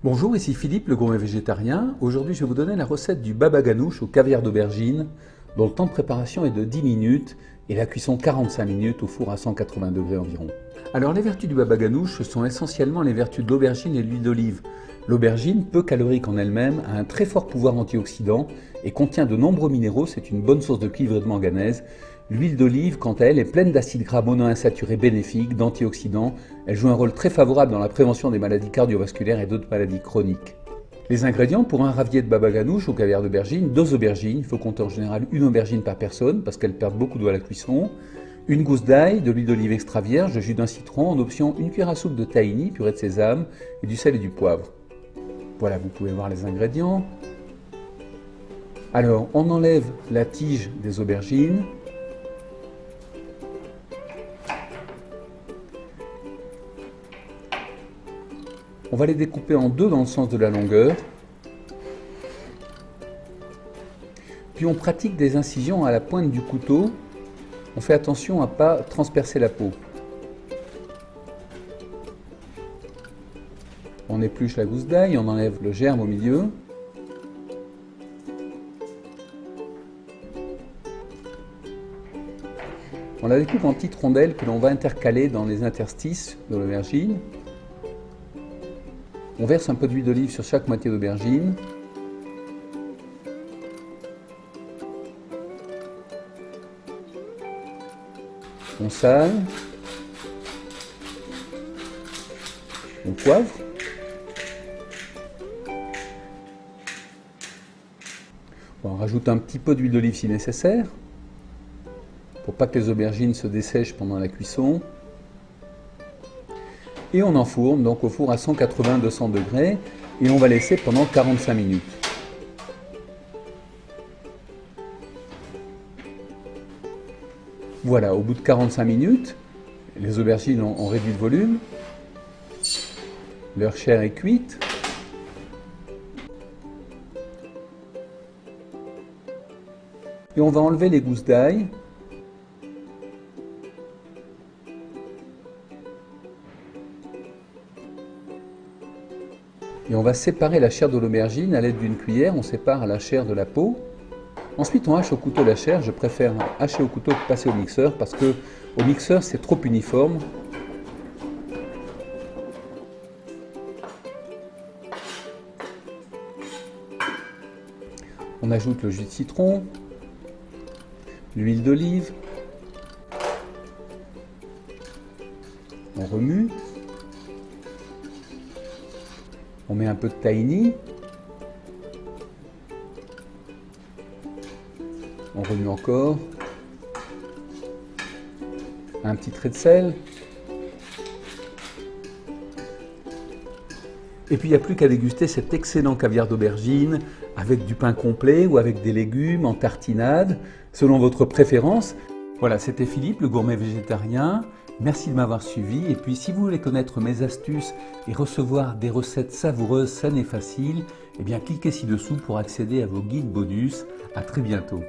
Bonjour, ici Philippe, le gourmet végétarien. Aujourd'hui, je vais vous donner la recette du baba ganoush au caviar d'aubergine, dont le temps de préparation est de 10 minutes et la cuisson 45 minutes au four à 180 degrés environ. Alors, les vertus du baba ganoush, ce sont essentiellement les vertus de l'aubergine et de l'huile d'olive. L'aubergine, peu calorique en elle-même, a un très fort pouvoir antioxydant et contient de nombreux minéraux, c'est une bonne source de cuivre et de manganèse. L'huile d'olive, quant à elle, est pleine d'acides gras monoinsaturés bénéfiques, d'antioxydants. Elle joue un rôle très favorable dans la prévention des maladies cardiovasculaires et d'autres maladies chroniques. Les ingrédients pour un ravier de baba ganoush au caviar d'aubergine: 2 aubergines, il faut compter en général une aubergine par personne parce qu'elles perdent beaucoup d'eau à la cuisson, une gousse d'ail, de l'huile d'olive extra vierge, le jus d'un citron, en option une cuillère à soupe de tahini, purée de sésame, et du sel et du poivre. Voilà, vous pouvez voir les ingrédients. Alors, on enlève la tige des aubergines. On va les découper en deux dans le sens de la longueur. Puis on pratique des incisions à la pointe du couteau. On fait attention à ne pas transpercer la peau. On épluche la gousse d'ail, on enlève le germe au milieu. On la découpe en petites rondelles que l'on va intercaler dans les interstices de l'aubergine. On verse un peu d'huile d'olive sur chaque moitié d'aubergine. On sale. On poivre. On rajoute un petit peu d'huile d'olive si nécessaire, pour pas que les aubergines se dessèchent pendant la cuisson. Et on enfourne donc au four à 180-200 degrés et on va laisser pendant 45 minutes. Voilà, au bout de 45 minutes, les aubergines ont réduit de volume, leur chair est cuite. Et on va enlever les gousses d'ail. Et on va séparer la chair de l'aubergine à l'aide d'une cuillère, on sépare la chair de la peau. Ensuite on hache au couteau la chair, je préfère hacher au couteau que passer au mixeur parce que au mixeur c'est trop uniforme. On ajoute le jus de citron, l'huile d'olive, on remue. On met un peu de tahini, on remue encore, un petit trait de sel, et puis il n'y a plus qu'à déguster cet excellent caviar d'aubergine avec du pain complet ou avec des légumes en tartinade, selon votre préférence. Voilà, c'était Philippe, le gourmet végétarien. Merci de m'avoir suivi et puis si vous voulez connaître mes astuces et recevoir des recettes savoureuses, saines et faciles, eh bien cliquez ci-dessous pour accéder à vos guides bonus. À très bientôt.